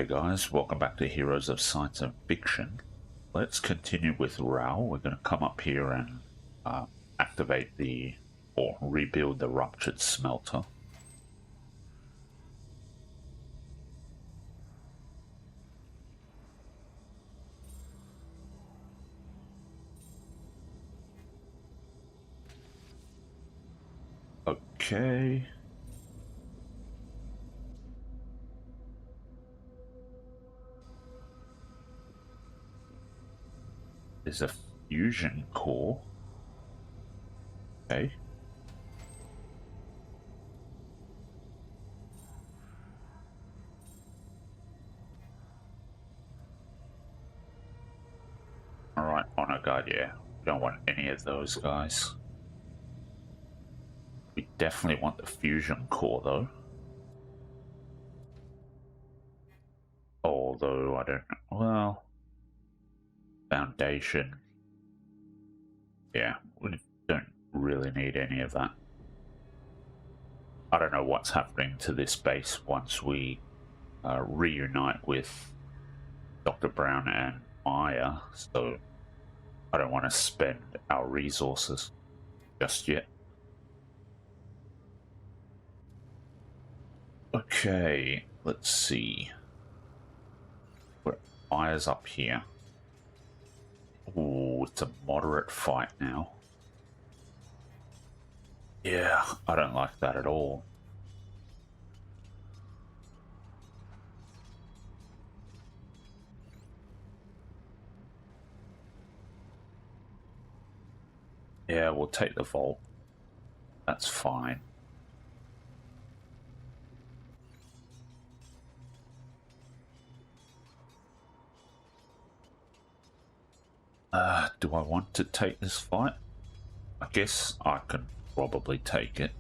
Hey guys, welcome back to Heroes of Science and Fiction. Let's continue with Rao. We're going to come up here and activate or rebuild the ruptured smelter. Okay. There's a fusion core. Okay. Alright, honor guard, yeah. We don't want any of those guys. We definitely want the fusion core though. Although, I don't know. Well, foundation. Yeah, we don't really need any of that. I don't know what's happening to this base once we reunite with Dr. Brown and Maya, so I don't want to spend our resources just yet. Okay, let's see. Maya's up here. Ooh, it's a moderate fight now. Yeah, I don't like that at all. Yeah, we'll take the vault. That's fine. Do I want to take this fight? I guess I can probably take it.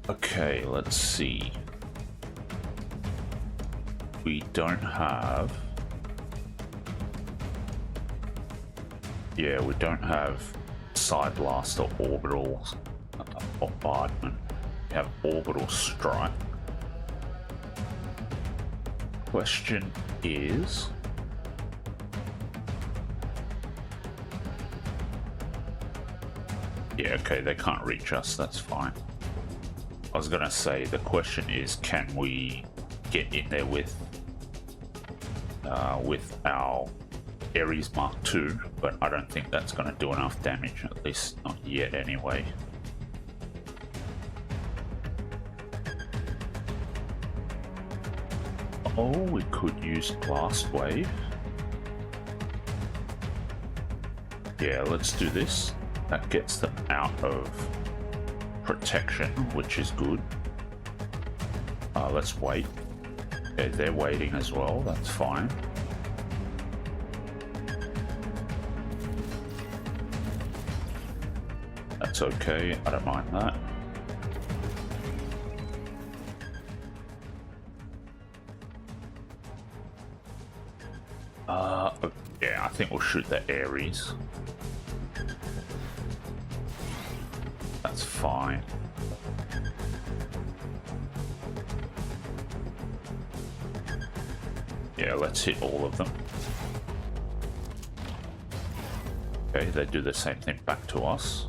Okay, let's see. We don't have... Yeah, we don't have side blast or orbital bombardment. We have orbital strike. Question is... Yeah, okay, they can't reach us, that's fine. I was gonna say, the question is, can we get in there with our Ares Mark II, but I don't think that's going to do enough damage, at least not yet anyway. Oh, we could use Blast Wave. Yeah, let's do this. That gets them out of protection, which is good. Let's wait. Okay, they're waiting as well, that's fine. That's okay, I don't mind that. Yeah, I think we'll shoot the Ares. That's fine. Yeah, let's hit all of them. Okay, they do the same thing back to us.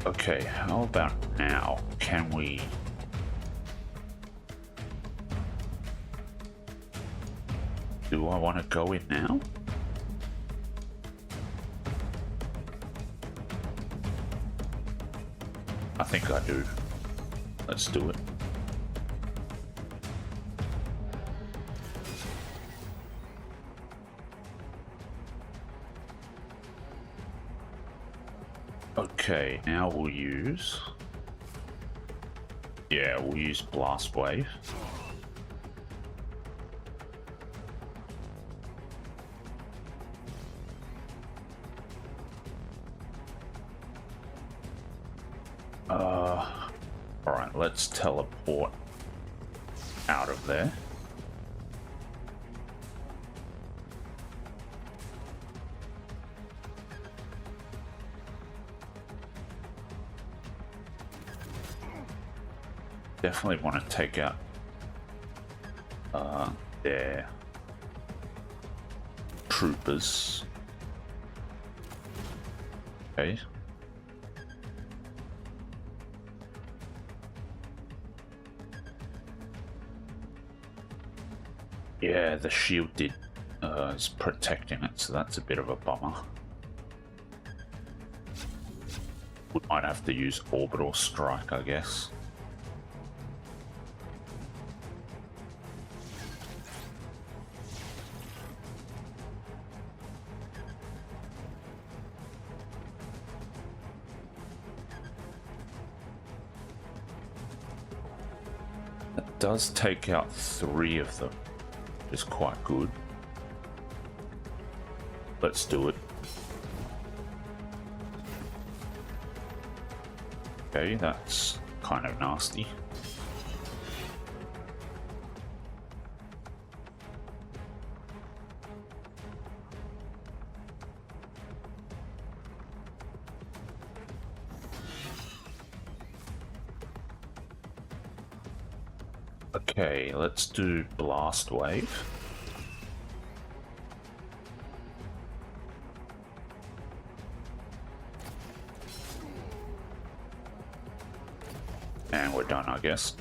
Okay, how about now? Can we... Do I want to go in now? I think I do. Let's do it. Okay, now we'll use... Yeah, we'll use Blast Wave. Alright, let's teleport out of there. Definitely want to take out their troopers. Okay. Yeah, the shield is protecting it, so that's a bit of a bummer. We might have to use orbital strike, I guess. It does take out 3 of them, which is quite good. Let's do it. Okay, that's kind of nasty. Okay, let's do blast wave. And we're done, I guess.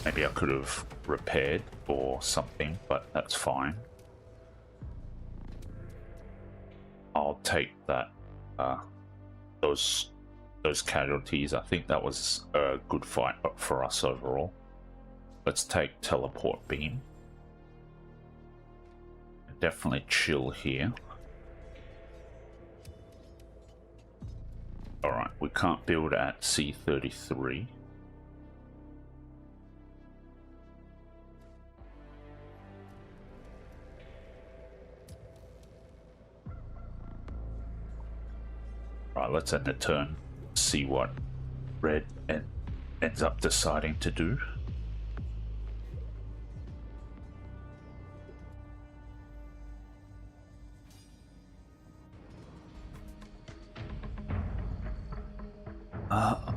Maybe I could have repaired or something, but that's fine. I'll take that. Those casualties. I think that was a good fight for us overall. Let's take teleport beam. Definitely chill here. Alright, we can't build at C33. Right, let's end the turn, see what red ends up deciding to do.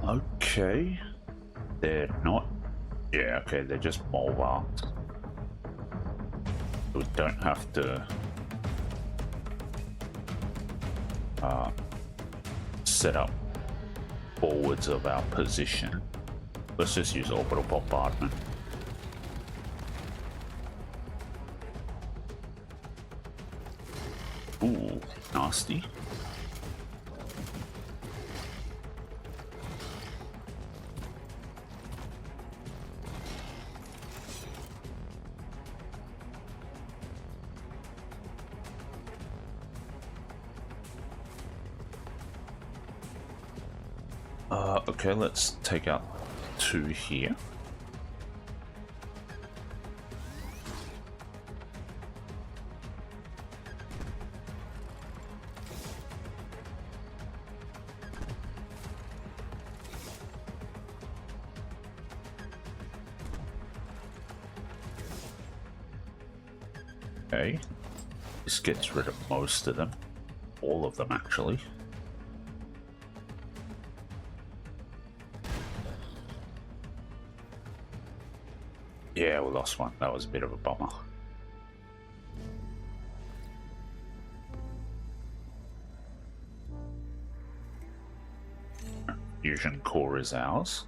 Okay. They're not... Yeah, okay, they're just mobile. We don't have to... set up forwards of our position. Let's just use orbital bombardment. Ooh, nasty. Okay, let's take out 2 here. Okay, this gets rid of most of them. All of them, actually. Yeah, we lost one. That was a bit of a bummer. Fusion core is ours.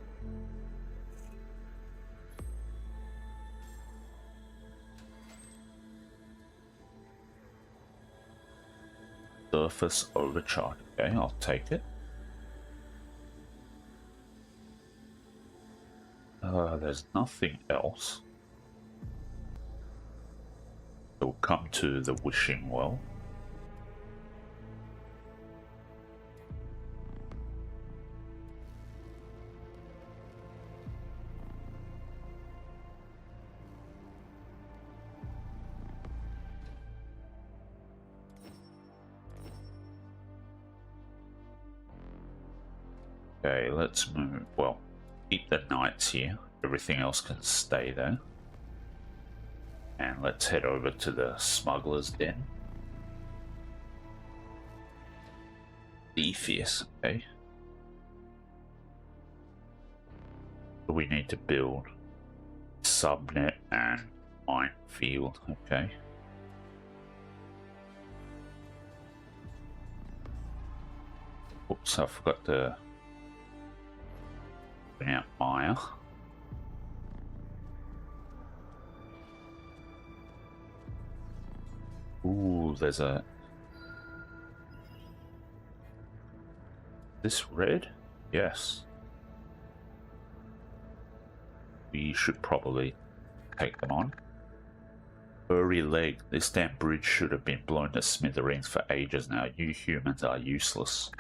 Surface overcharge. Okay, I'll take it. There's nothing else. We'll come to the wishing well. Okay, let's move. Well, keep the knights here. Everything else can stay there. And let's head over to the smuggler's den. Theseus, okay. We need to build subnet and minefield, okay. Oops, I forgot to bring out Maya. Ooh, there's a... This red? Yes. We should probably take them on. Furry leg. This damn bridge should have been blown to smithereens for ages now. You humans are useless.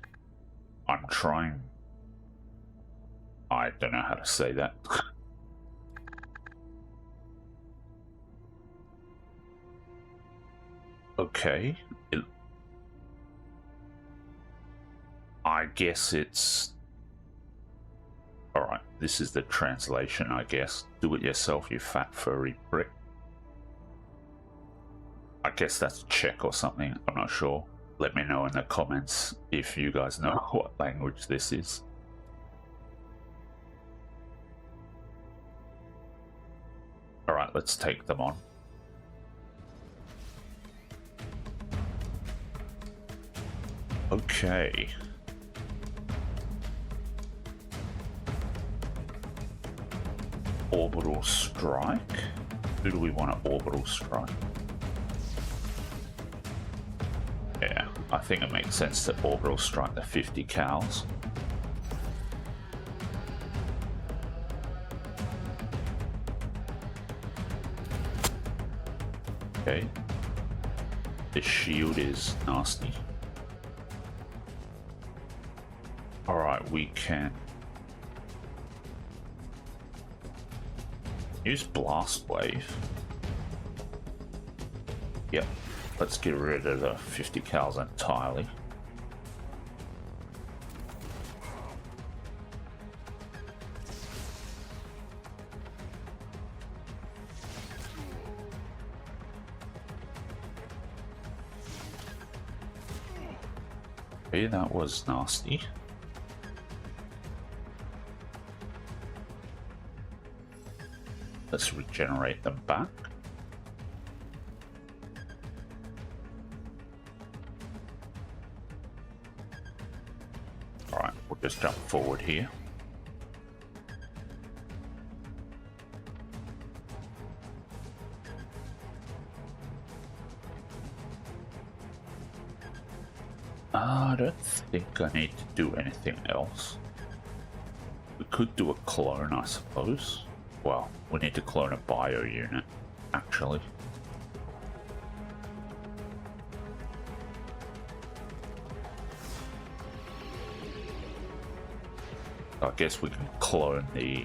I'm trying... I don't know how to say that. Okay. I guess it's... Alright, this is the translation, I guess. Do it yourself, you fat furry prick. I guess that's Czech or something, I'm not sure. Let me know in the comments if you guys know what language this is. Alright, let's take them on. Okay. Orbital strike? Who do we want to orbital strike? Yeah, I think it makes sense to orbital strike the 50 cals. Okay. The shield is nasty. Alright, we can use blast wave. Yep, let's get rid of the 50 cals entirely. Okay, that was nasty. Let's regenerate them back. Alright, we'll just jump forward here. I don't think I need to do anything else. We could do a clone, I suppose. Well, we need to clone a bio unit, actually. I guess we can clone the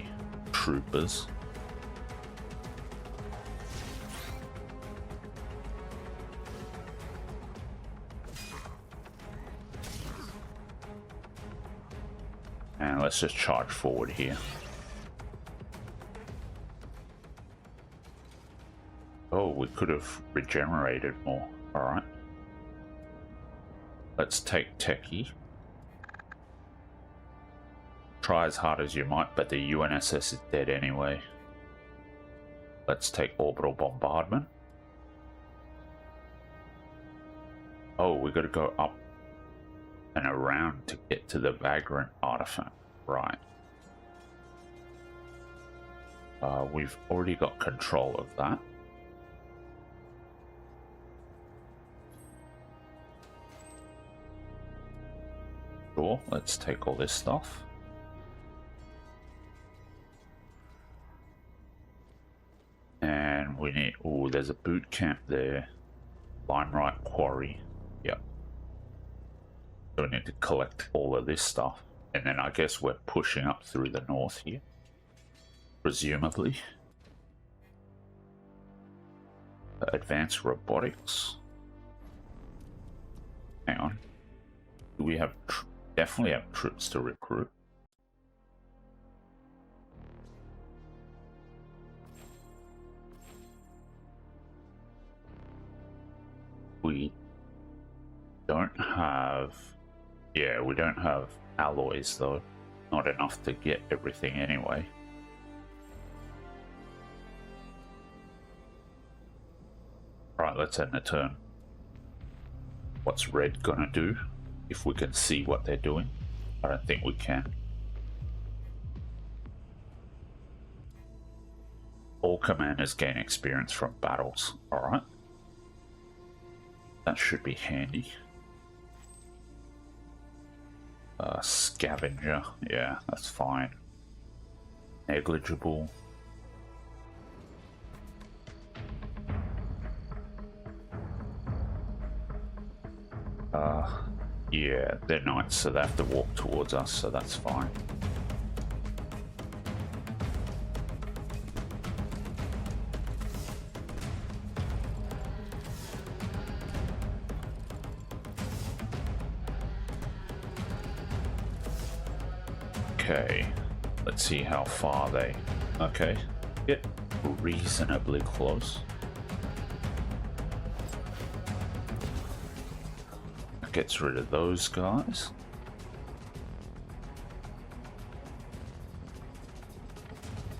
troopers. And let's just charge forward here. Oh, we could have regenerated more. Alright. Let's take Techie. Try as hard as you might, but the UNSS is dead anyway. Let's take Orbital Bombardment. Oh, we gotta go up and around to get to the Vagrant artifact. Right. We've already got control of that. Sure, let's take all this stuff. And we need... Oh, there's a boot camp there. Limeright Quarry. Yep. So we need to collect all of this stuff. And then I guess we're pushing up through the north here. Presumably. Advanced robotics. Hang on. Do we have... Definitely have troops to recruit. don't have... Yeah, we don't have alloys though. Not enough to get everything anyway. Right, let's end the turn. What's red gonna do? If we can see what they're doing. I don't think we can. All commanders gain experience from battles. Alright. That should be handy. Scavenger. Yeah, that's fine. Negligible. Yeah, they're knights, so they have to walk towards us, so that's fine. Okay, let's see how far they... Okay, get reasonably close. Gets rid of those guys.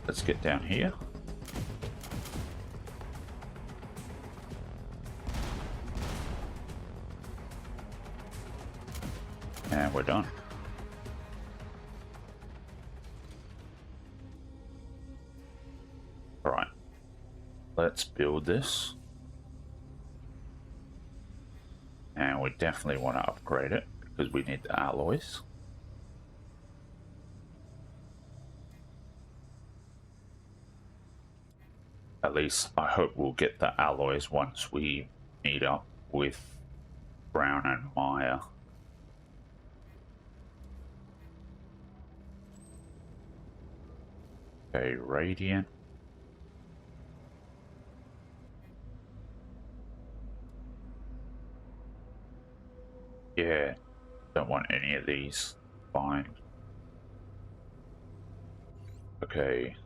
Let's get down here. And we're done. All right. Let's build this. And we definitely want to upgrade it because we need the alloys. At least I hope we'll get the alloys once we meet up with Brown and Maya. Okay, Radiant. Yeah, don't want any of these. Fine. Okay.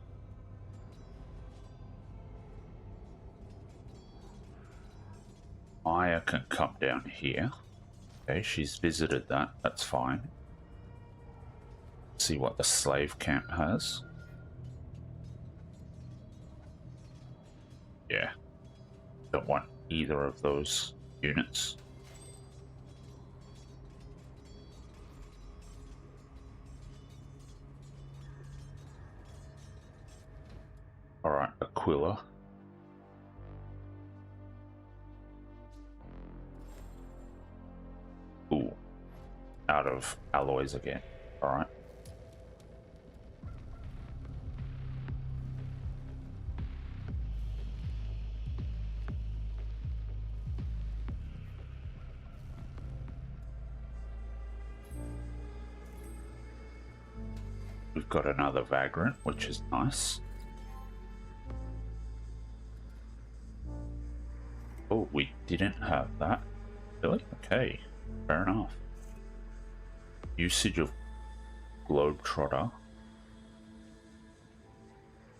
Maya can come down here. Okay, she's visited that. That's fine. See what the slave camp has. Yeah. Don't want either of those units. Alright, Aquila. Ooh. Out of alloys again. Alright. We've got another Vagrant, which is nice. Oh, we didn't have that. Really? Okay, fair enough. Usage of Globetrotter.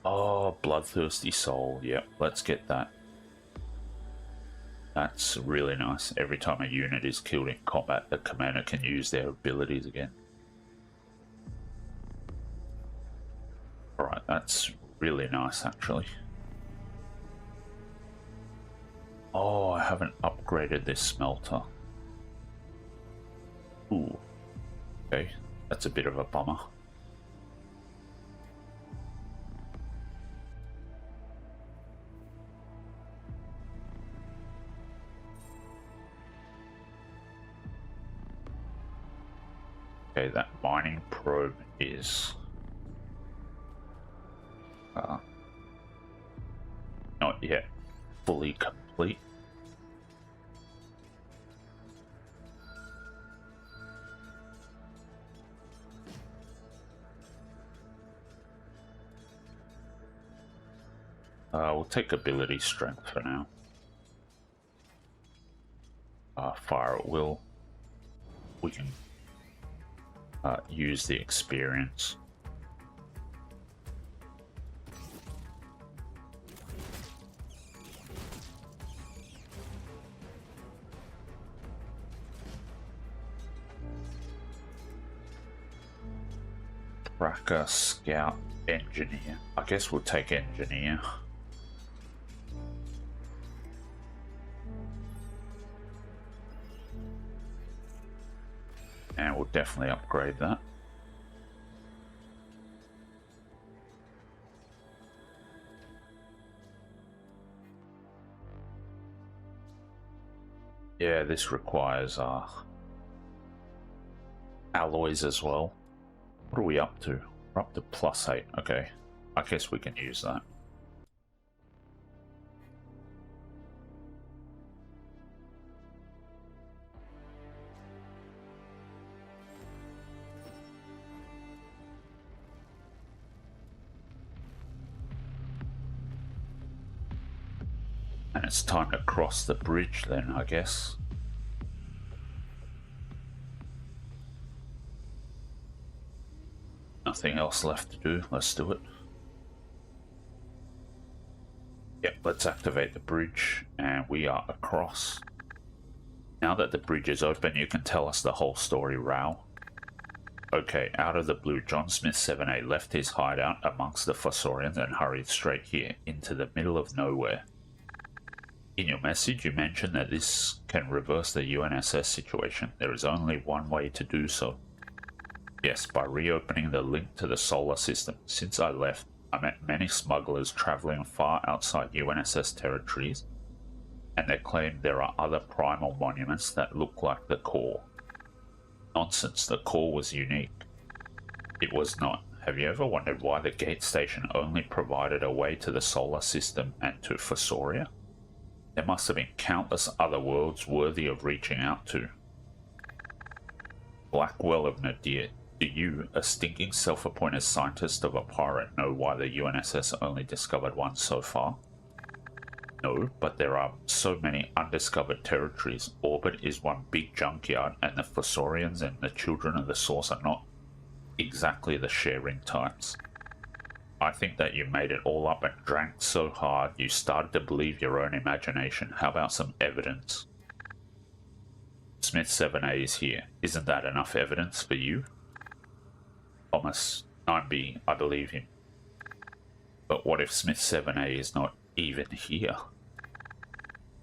Oh, Bloodthirsty Soul. Yep, let's get that. That's really nice. Every time a unit is killed in combat, the commander can use their abilities again. Alright, that's really nice actually. Oh, I haven't upgraded this smelter. Ooh. Okay, that's a bit of a bummer. Okay, that mining probe is not yet fully complete. We'll take ability strength for now. Fire at will. We can use the experience. Tracker, Scout, Engineer. I guess we'll take Engineer. And we'll definitely upgrade that. Yeah, this requires alloys as well. What are we up to? We're up to +8. Okay, I guess we can use that. And it's time to cross the bridge then, I guess. Nothing else left to do. Let's do it. Yep, let's activate the bridge, and we are across. Now that the bridge is open, you can tell us the whole story, Rao. Okay, out of the blue, John Smith 7A left his hideout amongst the Fossorians and hurried straight here, into the middle of nowhere. In your message, you mentioned that this can reverse the UNSS situation. There is only one way to do so. Yes, by reopening the link to the solar system. Since I left, I met many smugglers traveling far outside UNSS territories, and they claim there are other primal monuments that look like the core. Nonsense, the core was unique. It was not. Have you ever wondered why the gate station only provided a way to the solar system and to Fossoria? There must have been countless other worlds worthy of reaching out to. Blackwell of Nadir, do you, a stinking self-appointed scientist of a pirate, know why the UNSS only discovered one so far? No, but there are so many undiscovered territories. Orbit is one big junkyard, and the Fossorians and the Children of the Source are not exactly the sharing types. I think that you made it all up and drank so hard you started to believe your own imagination. How about some evidence? Smith 7A is here. Isn't that enough evidence for you? Thomas 9B, I believe him. But what if Smith 7A is not even here?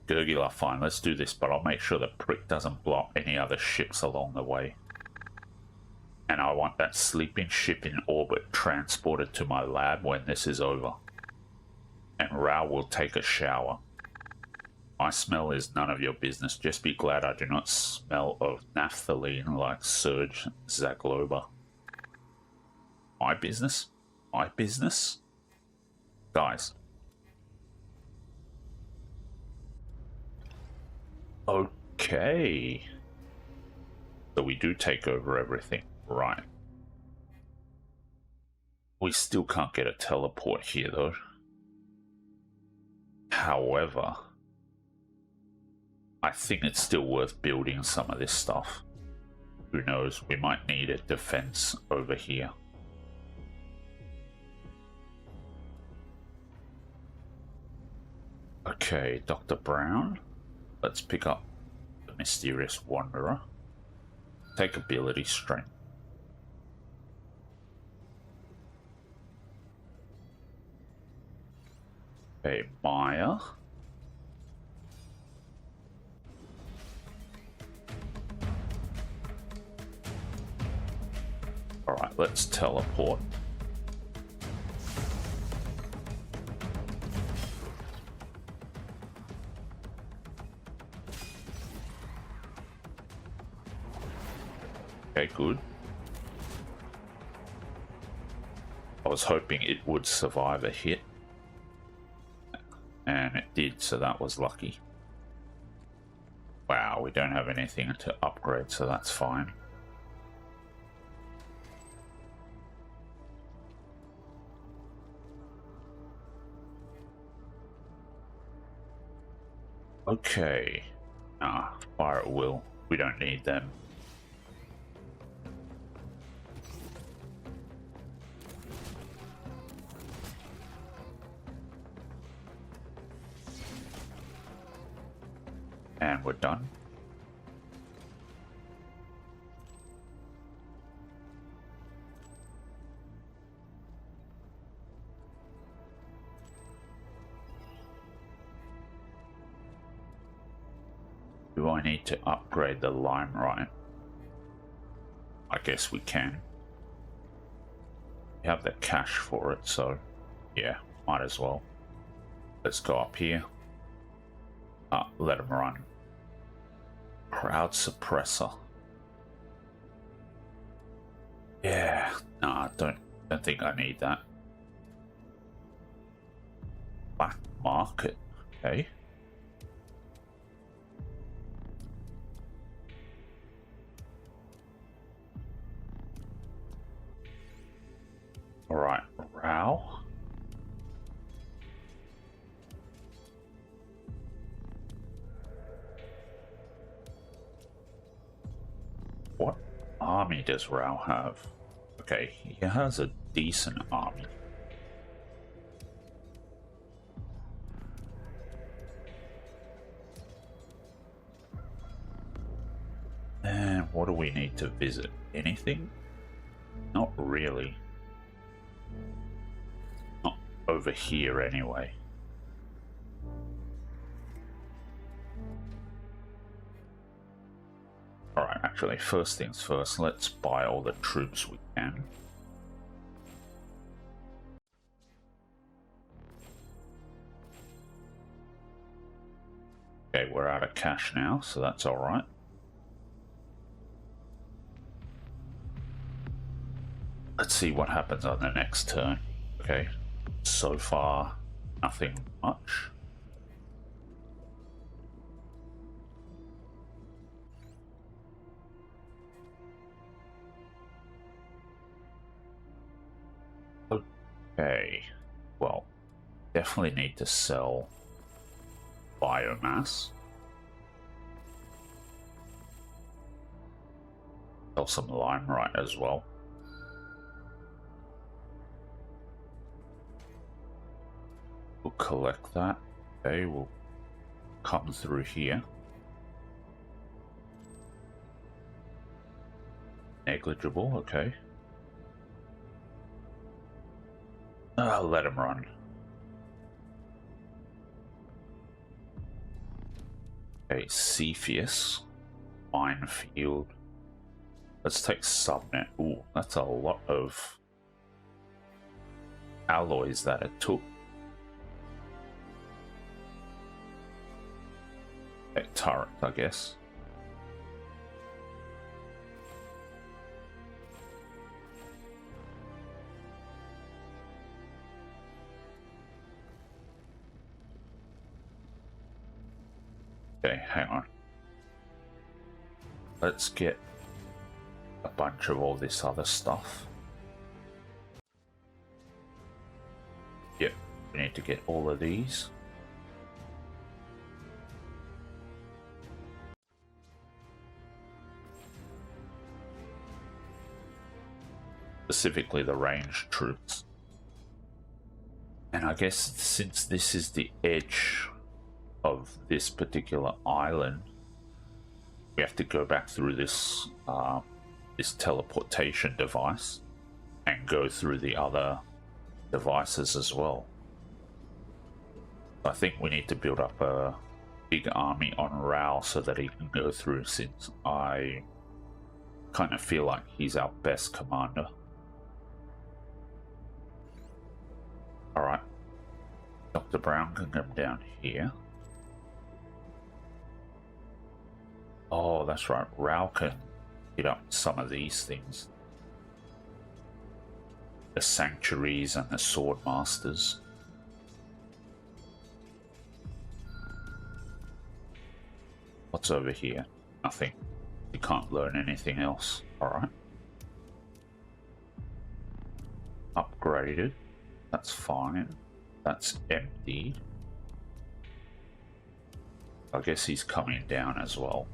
Gurgula, fine, let's do this, but I'll make sure the prick doesn't blow up any other ships along the way. And I want that sleeping ship in orbit transported to my lab when this is over. And Rao will take a shower. My smell is none of your business. Just be glad I do not smell of naphthalene like Serge Zagloba. My business? My business? Guys. Okay. So we do take over everything. Right. We still can't get a teleport here though. However, I think it's still worth building some of this stuff. Who knows, we might need a defense over here. Okay, Dr. Brown. Let's pick up the Mysterious Wanderer. Take ability strength. Okay, Maya. Alright, let's teleport. Okay, good. I was hoping it would survive a hit. And it did, so that was lucky. Wow, we don't have anything to upgrade, so that's fine. Okay. Fire at will. We don't need them. And we're done. Do I need to upgrade the limelight? I guess we can. We have the cash for it, so yeah, might as well. Let's go up here. Let them run. Crowd suppressor. Yeah, no, I don't think I need that. Black market, okay. Alright, row. What army does Rao have? Okay, he has a decent army. And what do we need to visit? Anything? Not really. Not over here anyway. Alright, actually, first things first, let's buy all the troops we can. Okay, we're out of cash now, so that's alright. Let's see what happens on the next turn. Okay, so far, nothing much. Okay, well, definitely need to sell biomass. Sell some limelight as well. We'll collect that. Okay, we'll come through here. Negligible, okay. Let him run. Okay, Cepheus. Minefield. Let's take Subnet. Ooh, that's a lot of alloys that it took. Okay, turret, I guess. Okay, hang on. Let's get a bunch of all this other stuff. Yep, we need to get all of these. Specifically the ranged troops. And I guess since this is the edge of this particular island, we have to go back through this this teleportation device and go through the other devices as well. I think we need to build up a big army on Rao so that he can go through, since I kind of feel like he's our best commander. Alright, Dr. Brown can come down here. Oh, that's right. Rao can hit up some of these things. The sanctuaries and the sword masters. What's over here? Nothing. You can't learn anything else. Alright. Upgraded. That's fine. That's empty. I guess he's coming down as well.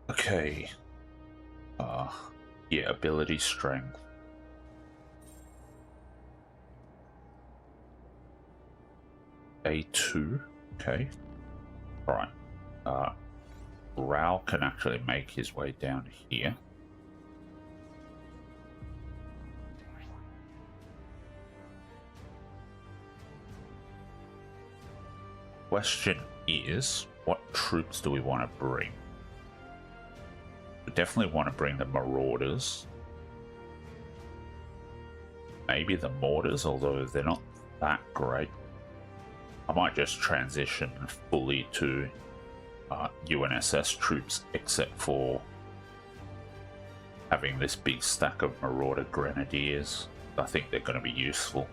Okay. Yeah, ability strength. A2. Okay. Alright. Rao can actually make his way down here. Question is, what troops do we want to bring? We definitely want to bring the Marauders. Maybe the Mortars, although they're not that great. I might just transition fully to UNSS troops, except for having this big stack of Marauder Grenadiers. I think they're going to be useful.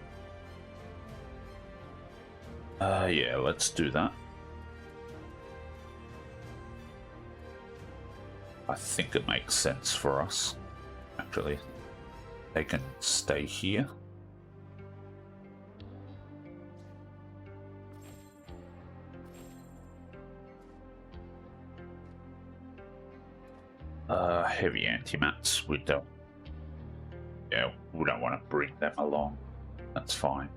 Yeah, let's do that. I think it makes sense for us, actually. They can stay here. Heavy anti-mats, we don't want to bring them along. That's fine.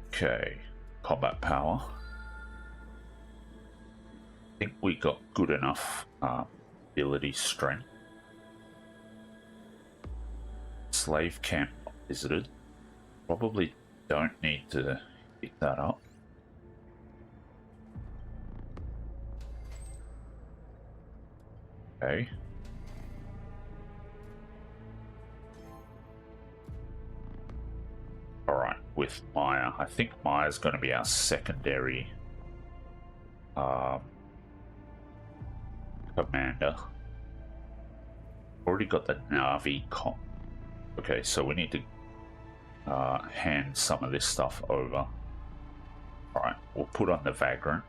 Okay, combat power. I think we got good enough ability strength. Slave camp visited. Probably don't need to pick that up. Okay. Alright, with Maya. I think Maya's going to be our secondary commander. Already got the Navi comp. Okay, so we need to hand some of this stuff over. Alright, we'll put on the Vagrant.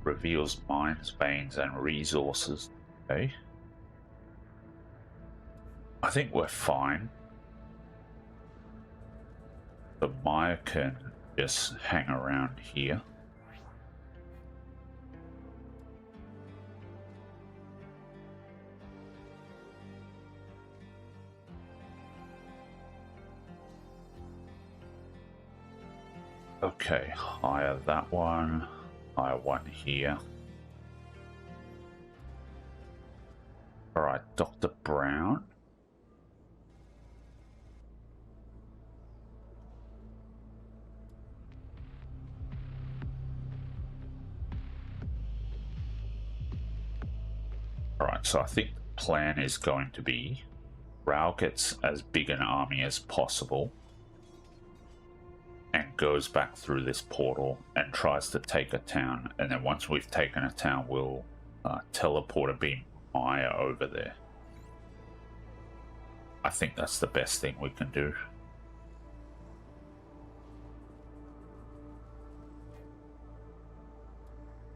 Reveals mines, veins, and resources. Okay. I think we're fine. The Maya can just hang around here. Okay, hire that one. Hire one here. Alright, Dr. Brown. Alright, so I think the plan is going to be Rao gets as big an army as possible and goes back through this portal and tries to take a town, and then once we've taken a town, we'll teleport a beam Maya over there. I think that's the best thing we can do.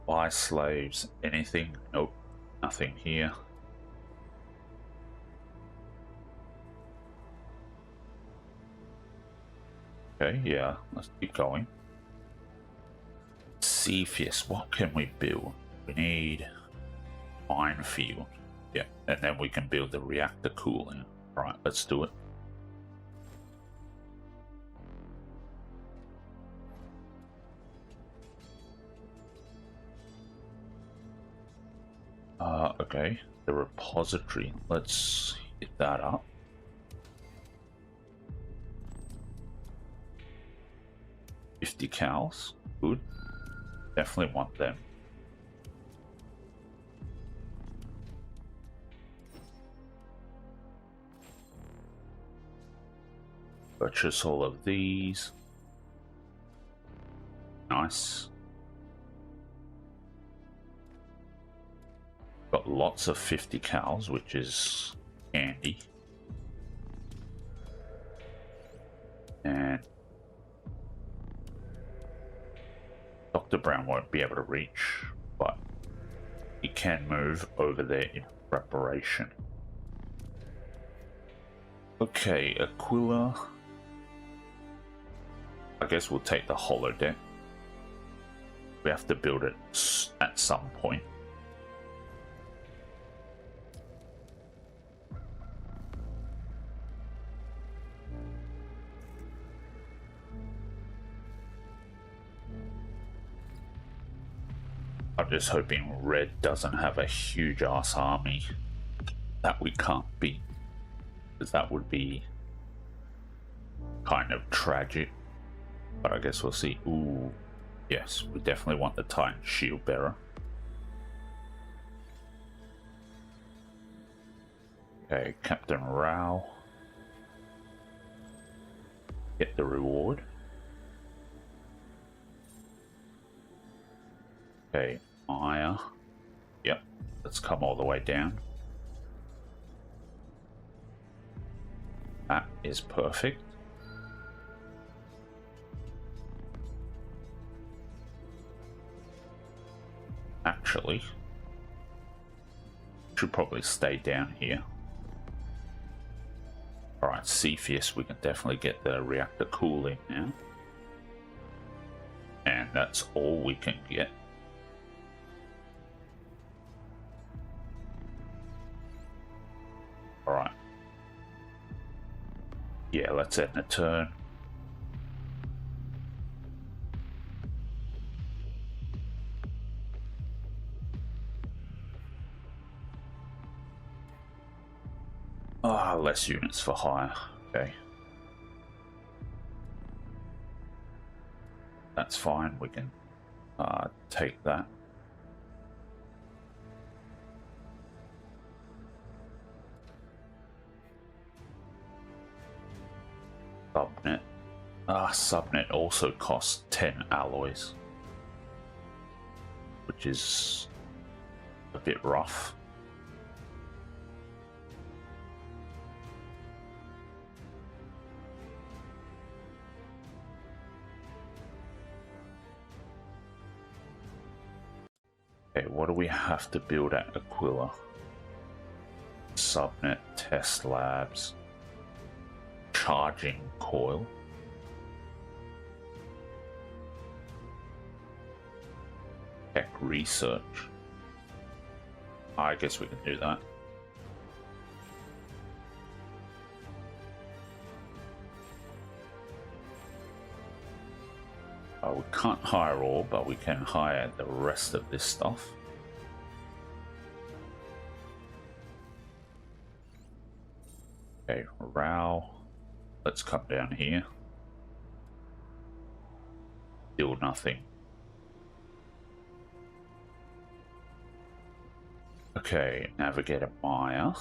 Buy slaves, anything? Nope, nothing here. Okay, yeah, let's keep going. Cepheus, what can we build? We need minefield. Yeah, and then we can build the reactor cooling. Alright, let's do it. Okay, the repository. Let's hit that up. $50 cows, good. Definitely want them. Purchase all of these. Nice. Got lots of 50 cows, which is handy. And Dr. Brown won't be able to reach, but he can move over there in preparation. Okay, Aquila. I guess we'll take the holodeck. We have to build it at some point. I'm just hoping Red doesn't have a huge ass army that we can't beat, because that would be kind of tragic. But I guess we'll see. Ooh, yes, we definitely want the Titan Shield Bearer. Okay, Captain Rao. Get the reward. Okay, Maya. Yep, let's come all the way down. That is perfect. Actually, should probably stay down here. Alright, Cepheus, we can definitely get the reactor cooling now. And that's all we can get. Alright. Yeah, let's end the turn. Ah, less units for hire. Okay. That's fine, we can take that. Subnet. Subnet also costs 10 alloys, which is a bit rough. Okay, what do we have to build at Aquila? Subnet, test labs, charging coil. Tech research. I guess we can do that. We can't hire all, but we can hire the rest of this stuff. Okay, Rao. Let's come down here. Still nothing. Okay, Navigator Maya.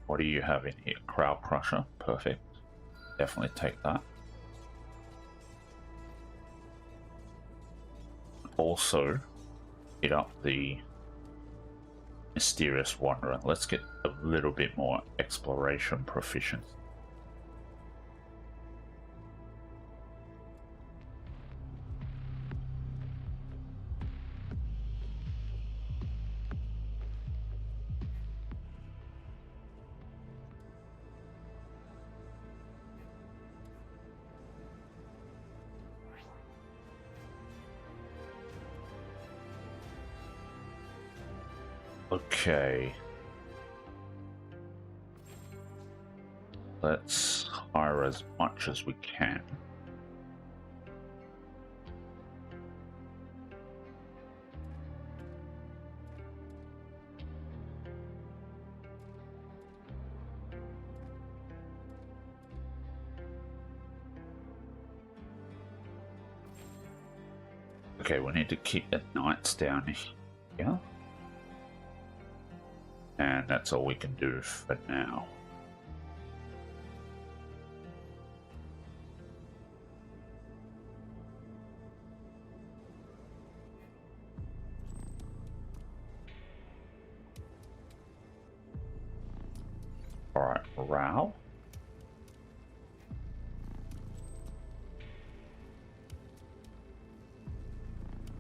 What do you have in here? Crowd Crusher. Perfect. Definitely take that. Also, hit up the Mysterious Wanderer. Let's get a little bit more exploration proficiency. Okay. Let's hire as much as we can. Okay, we need to keep the knights down here. And that's all we can do for now. Alright, Rao.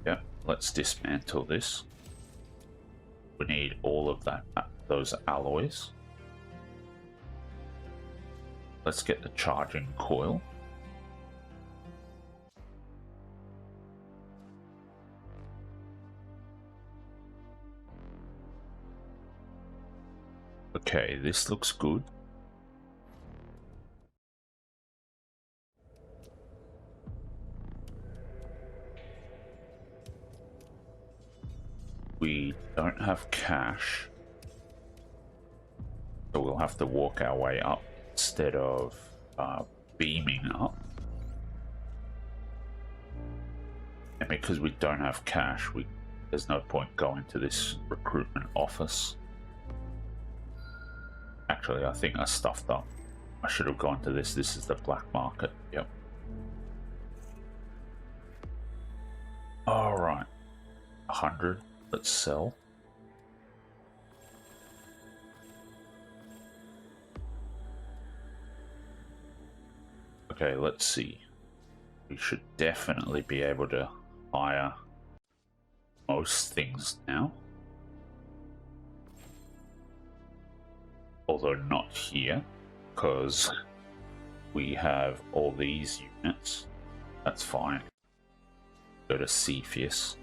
Yep, let's dismantle this. We need all of that, those alloys. Let's get the charging coil. Okay, this looks good. We don't have cash, so we'll have to walk our way up instead of beaming up. And because we don't have cash, there's no point going to this recruitment office. Actually, I think I stuffed up. I should have gone to this. This is the black market. Yep. All right. 100. Let's sell. Okay, let's see. We should definitely be able to hire most things now. Although not here, because we have all these units. That's fine. Go to Cepheus.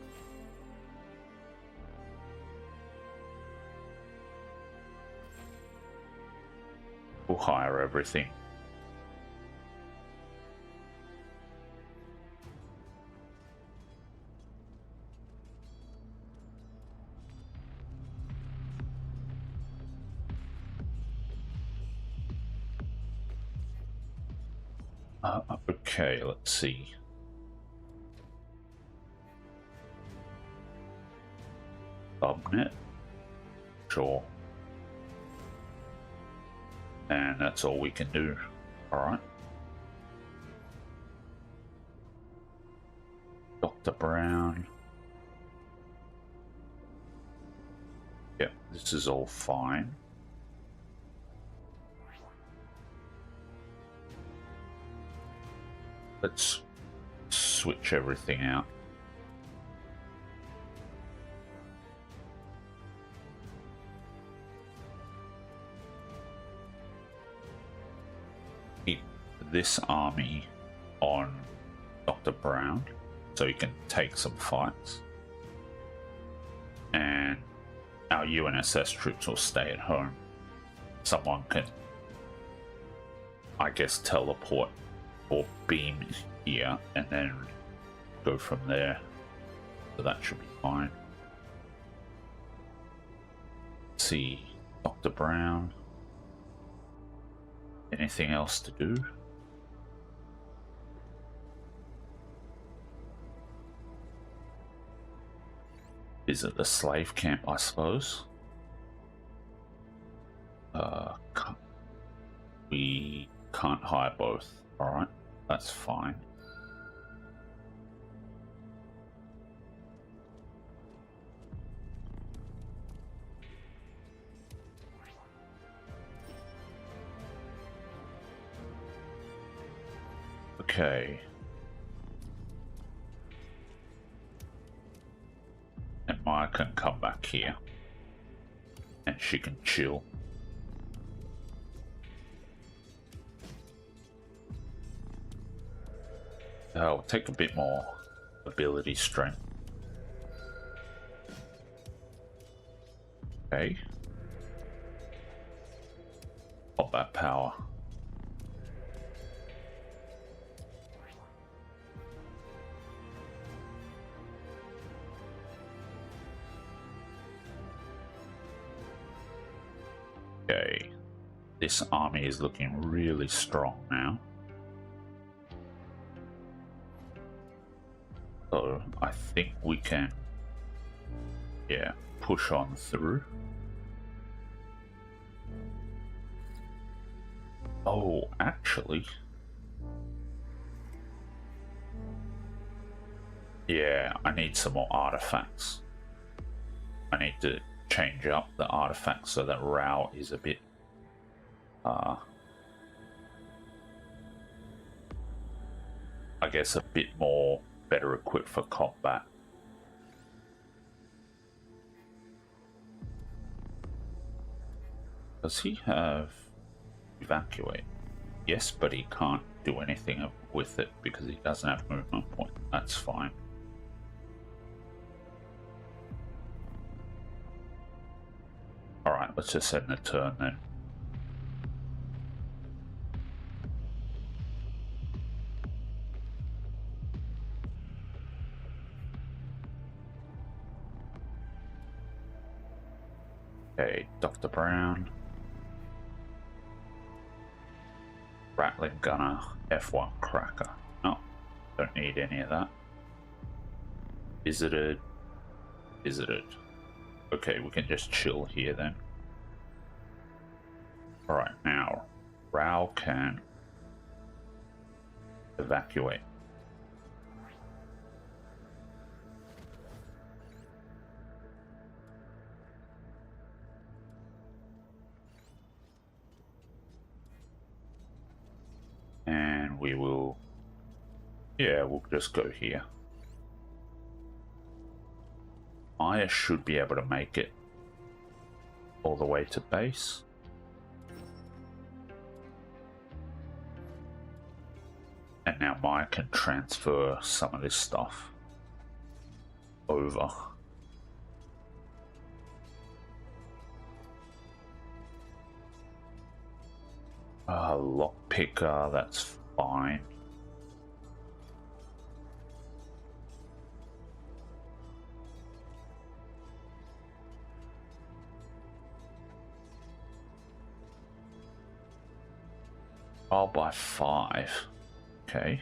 We'll hire everything. Okay, let's see. Subnet. Sure. And that's all we can do. Alright. Dr. Brown. Yep, this is all fine. Let's switch everything out. Keep this army on Dr. Brown so he can take some fights. And our UNSS troops will stay at home. Someone can, I guess, teleport or beam here and then go from there. So that should be fine. Let's see, Dr. Brown. Anything else to do? Visit the slave camp, I suppose. We can't hire both. Alright, that's fine. Okay. And Maya can come back here. And she can chill. I'll take a bit more ability strength. Okay. Combat power. Okay. This army is looking really strong now. So I think we can, yeah, push on through. Oh, actually, yeah, I need some more artifacts. I need to change up the artifacts so that Rao is a bit, I guess, a bit more better equipped for combat. Does he have evacuate? Yes, but he can't do anything with it because he doesn't have movement point. That's fine. Alright, let's just end the turn then. Okay, Dr. Brown. Rattling gunner, F1 cracker. No, don't need any of that. Visited. Okay, we can just chill here then. Alright, now, Rao can evacuate. And we will, yeah, we'll just go here. Maya should be able to make it all the way to base. And now Maya can transfer some of this stuff over. Lockpicker, that's fine. I'll buy 5. Okay.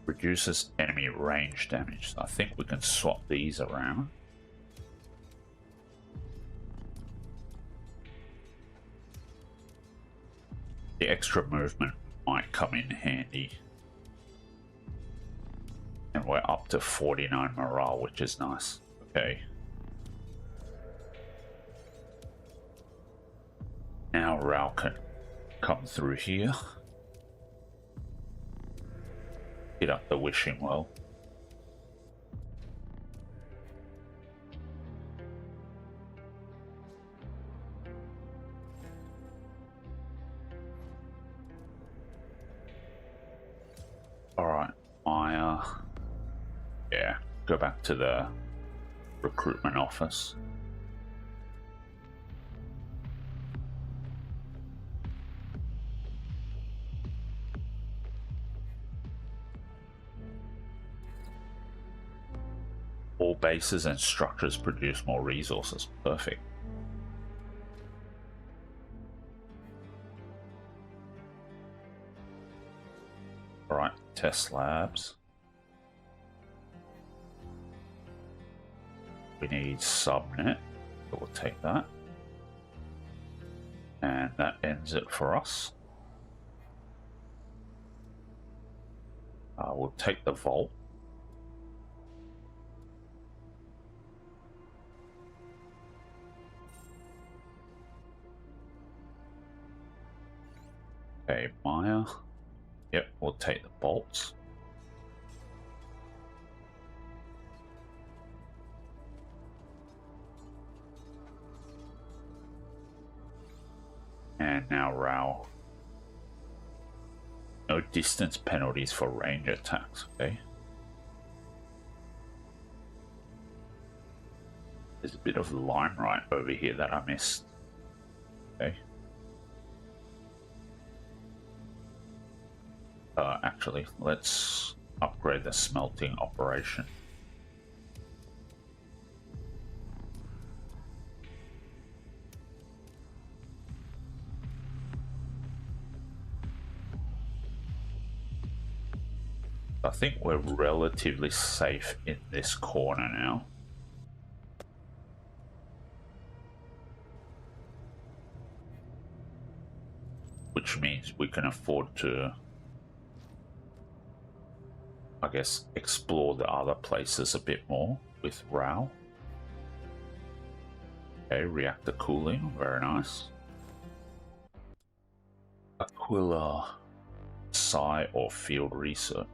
Reduces enemy range damage. I think we can swap these around. The extra movement might come in handy. And we're up to 49 morale, which is nice. Okay. Now Rao can come through here. Hit up the wishing well. Alright, Maya. Yeah, go back to the recruitment office. All bases and structures produce more resources. Perfect. Alright, test labs. We need subnet, so we'll take that. And that ends it for us. We'll take the vault. Okay, Maya. Yep, we'll take the bolts. And now Rao. No distance penalties for range attacks, okay? There's a bit of line right over here that I missed. Okay. Actually, let's upgrade the smelting operation. I think we're relatively safe in this corner now. Which means we can afford to, I guess, explore the other places a bit more with Rao. Okay, reactor cooling, very nice. Aquila, Psi or field research.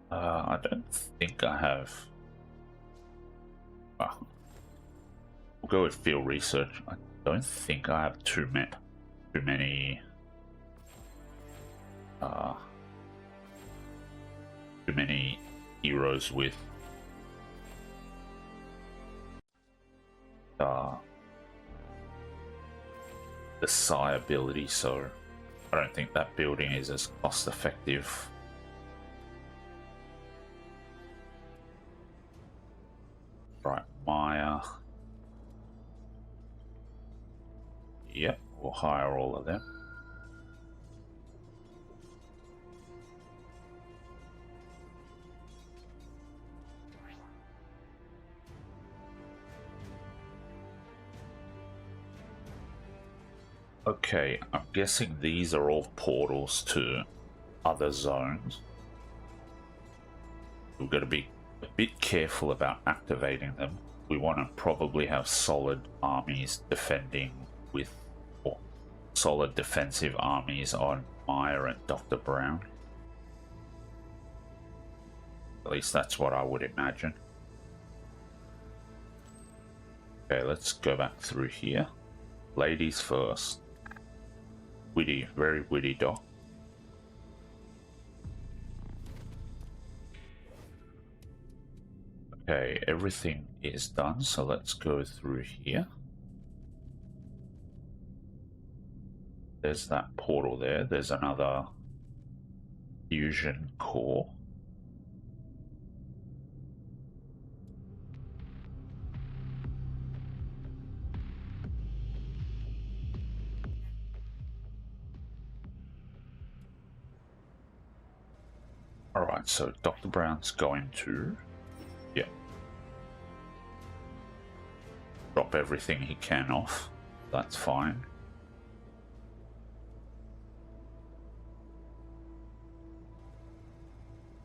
I don't think I have. We'll go with field research. I don't think I have too many heroes with the Psi ability, so I don't think that building is as cost effective. Right, Maya. Yep, we'll hire all of them. Okay, I'm guessing these are all portals to other zones. We've got to be a bit careful about activating them. We want to probably have solid armies defending with, or solid defensive armies on Maya and Dr. Brown. At least that's what I would imagine. Okay, let's go back through here. Ladies first. Witty, very witty doc. Okay, everything is done, so let's go through here. There's that portal there. There's another fusion core. Alright, so Dr. Brown's going to... yeah. Drop everything he can off. That's fine.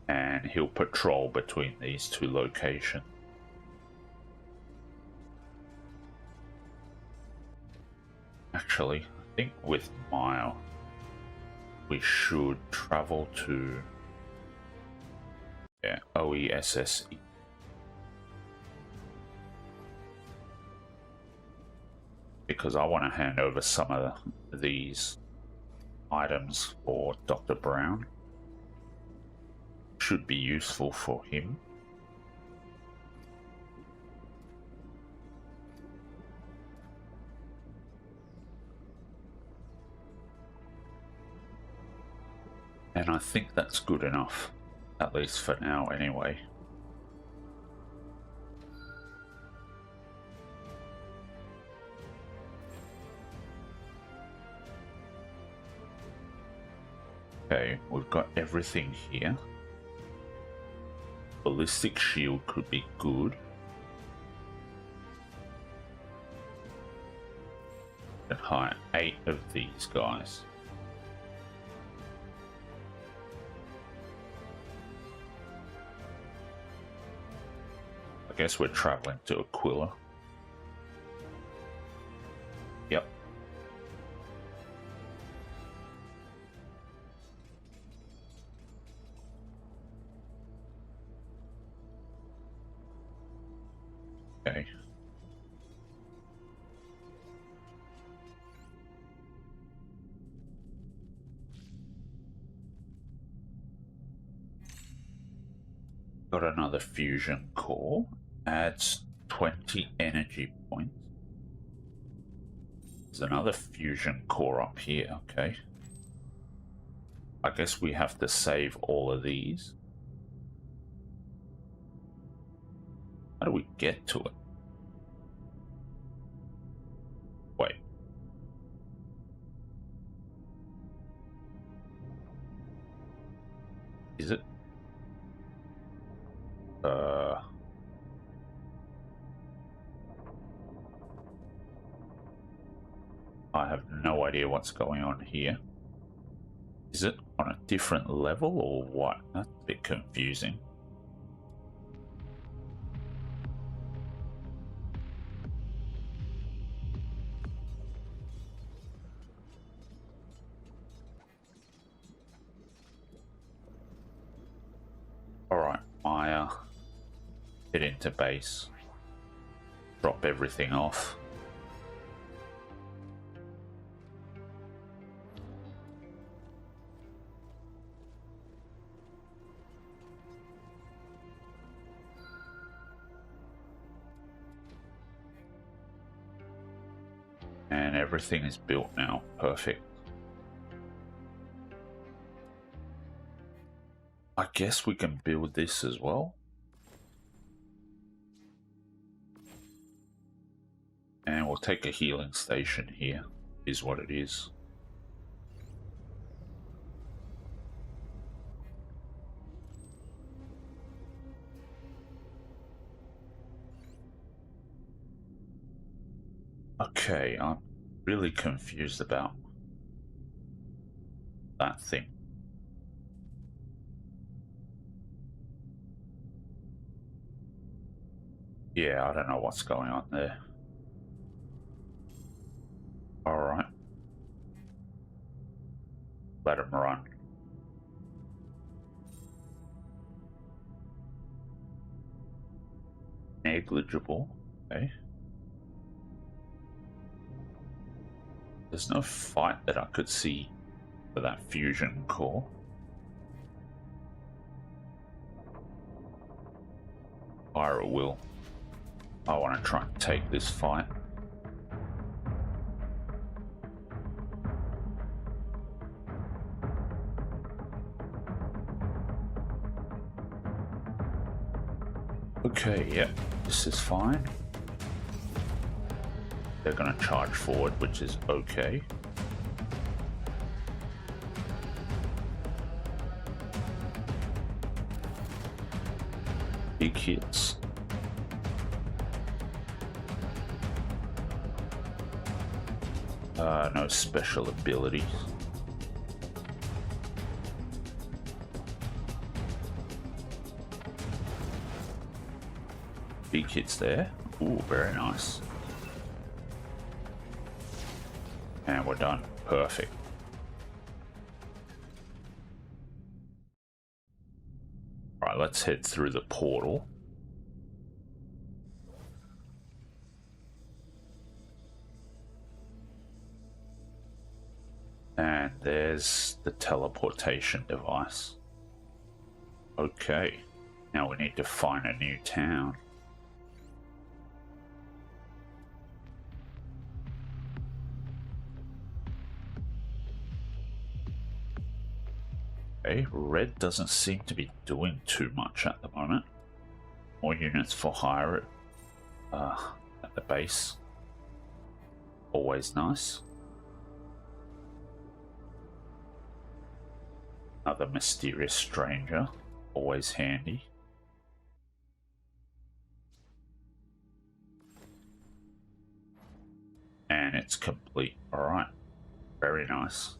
And he'll patrol between these two locations. Actually, I think with Mile, we should travel to OESSE. Because I want to hand over some of these items for Dr. Brown. Should be useful for him. And I think that's good enough, at least for now anyway. Okay, we've got everything here. Ballistic shield could be good. And hire 8 of these guys. I guess we're traveling to Aquila. Yep. Okay. Got another fusion core. Adds 20 energy points. There's another fusion core up here, okay. I guess we have to save all of these. How do we get to it? Wait. Is it? I have no idea what's going on here. Is it on a different level or what? That's a bit confusing. Alright, Maya. Get into base. Drop everything off. And everything is built now. Perfect. I guess we can build this as well. And we'll take a healing station here, is what it is. Okay, I'm really confused about that thing. Yeah, I don't know what's going on there. Alright. Let him run. Negligible. Okay. There's no fight that I could see for that fusion core. Fire at will. I want to try and take this fight. Okay, yeah, this is fine. They're going to charge forward, which is okay. Big hits. No special abilities. Big hits there. Ooh, very nice. And we're done. Perfect. Alright, let's head through the portal. And there's the teleportation device. Okay, now we need to find a new town. Okay, red doesn't seem to be doing too much at the moment. More units for hire at the base. Always nice. Another mysterious stranger. Always handy. And it's complete. Alright. Very nice.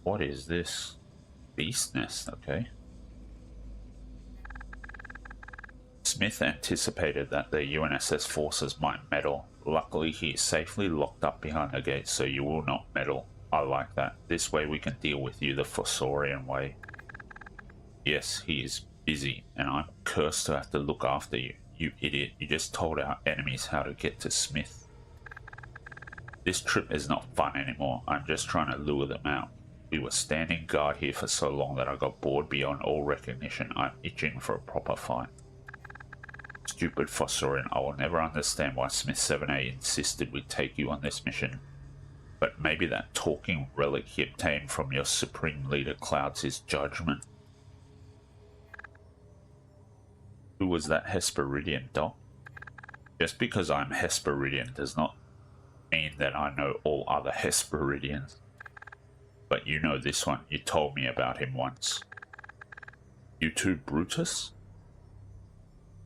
What is this? Beast nest, okay. Smith anticipated that the UNSS forces might meddle. Luckily, he is safely locked up behind the gate, so you will not meddle. I like that. This way we can deal with you the Fossorian way. Yes, he is busy, and I'm cursed to have to look after you. You idiot, you just told our enemies how to get to Smith. This trip is not fun anymore. I'm just trying to lure them out. We were standing guard here for so long that I got bored beyond all recognition. I'm itching for a proper fight. Stupid Fossorian, I will never understand why Smith 7A insisted we take you on this mission. But maybe that talking relic he obtained from your supreme leader clouds his judgment. Who was that Hesperidian, Doc? Just because I'm Hesperidian does not mean that I know all other Hesperidians. But you know this one. You told me about him once. You too, Brutus?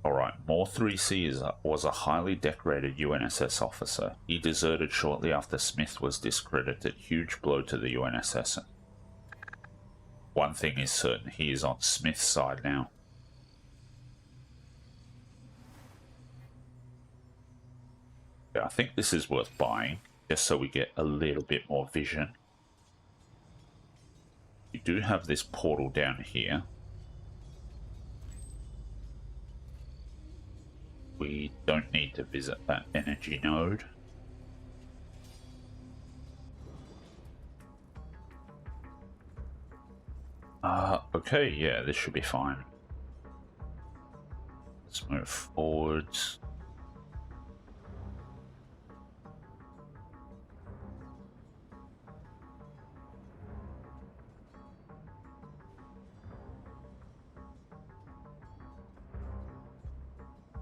Alright, Moore 3C was a highly decorated UNSS officer. He deserted shortly after Smith was discredited. Huge blow to the UNSS. One thing is certain, he is on Smith's side now. Yeah, I think this is worth buying, just so we get a little bit more vision. You do have this portal down here. We don't need to visit that energy node. Okay, yeah, this should be fine. Let's move forwards.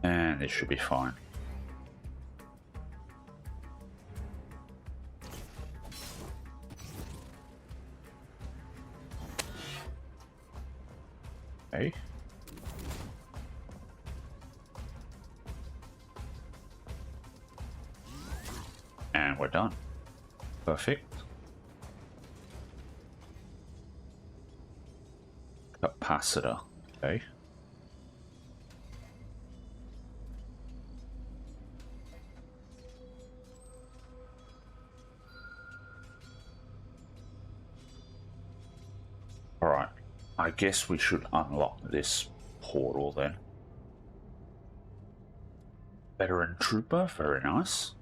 And this should be fine. Okay. And we're done. Perfect. Capacitor. Okay. Alright. I guess we should unlock this portal then. Veteran Trooper, very nice.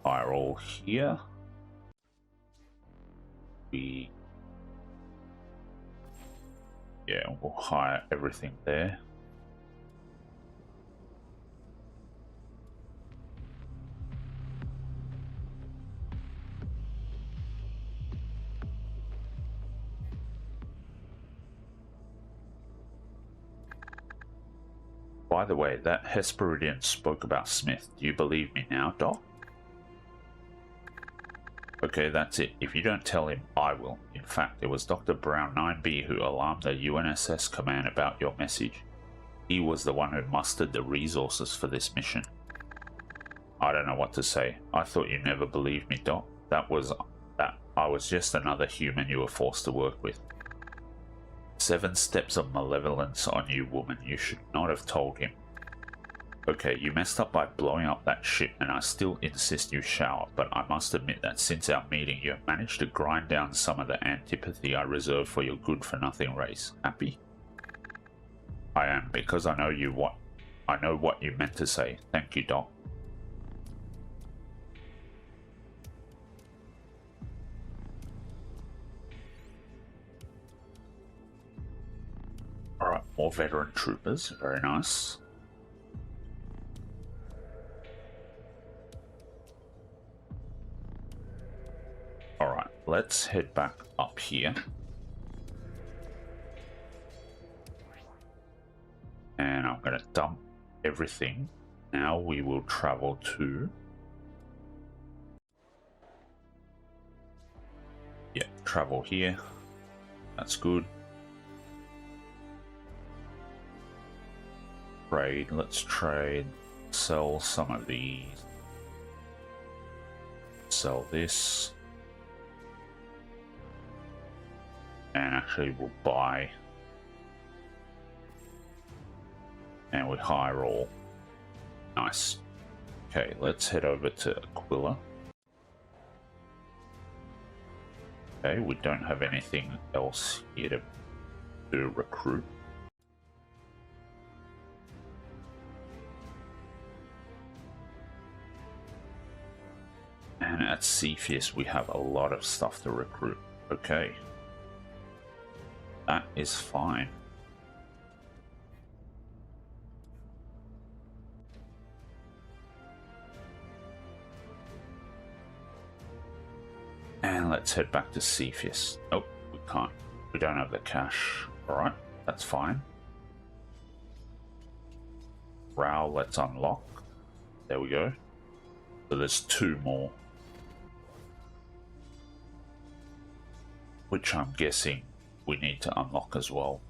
Fire all here. Yeah, we'll hire everything there. By the way, that Hesperidian spoke about Smith. Do you believe me now, Doc? Okay, that's it. If you don't tell him, I will. In fact, it was Dr. Brown 9B who alarmed the UNSS command about your message. He was the one who mustered the resources for this mission. I don't know what to say. I thought you never believed me, Doc. That I was just another human you were forced to work with. 7 steps of malevolence on you, woman. You should not have told him. Okay, you messed up by blowing up that ship, and I still insist you shower, but I must admit that since our meeting you have managed to grind down some of the antipathy I reserved for your good-for-nothing race. Happy? I am, because I know what you meant to say. Thank you, Doc. Alright, more veteran troopers, very nice. Alright, let's head back up here. And I'm going to dump everything. Now we will travel to... Yeah, travel here. That's good. Trade, let's trade. Sell some of these. Sell this. And actually we'll buy. And we hire all. Nice. Okay, let's head over to Aquila. Okay, we don't have anything else here to recruit. And at Cepheus we have a lot of stuff to recruit. Okay. That is fine. And let's head back to Cepheus. Nope, we can't. We don't have the cash. Alright, that's fine. Rao, let's unlock. There we go. So there's 2 more. Which I'm guessing we need to unlock as well.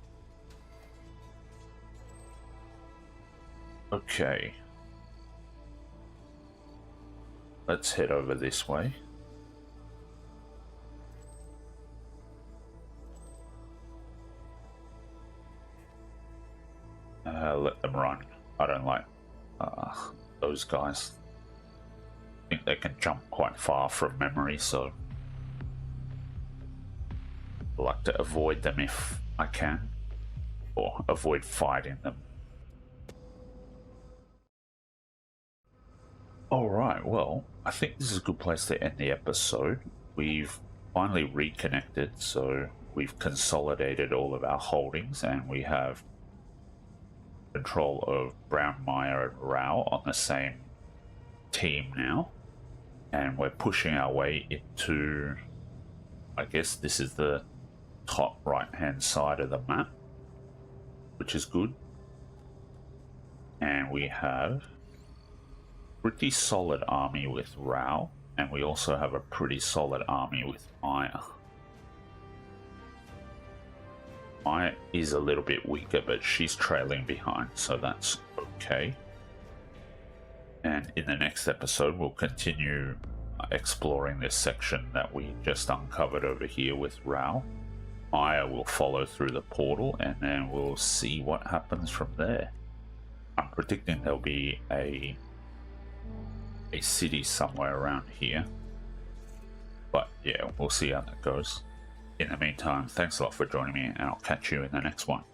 Okay. Let's head over this way. Let them run. I don't like those guys. I think they can jump quite far from memory, so I like to avoid them if I can, or avoid fighting them. Alright, well, I think this is a good place to end the episode. We've finally reconnected, so we've consolidated all of our holdings, and we have control of Brown, Meyer, and Rao on the same team now, and we're pushing our way into, I guess this is the top right hand side of the map, which is good. And we have pretty solid army with Rao, and we also have a pretty solid army with Maya. Maya is a little bit weaker, but she's trailing behind, so that's okay. And in the next episode, we'll continue exploring this section that we just uncovered over here with Rao. Maya will follow through the portal, and then we'll see what happens from there. I'm predicting there'll be a city somewhere around here. But yeah, we'll see how that goes. In the meantime, thanks a lot for joining me, and I'll catch you in the next one.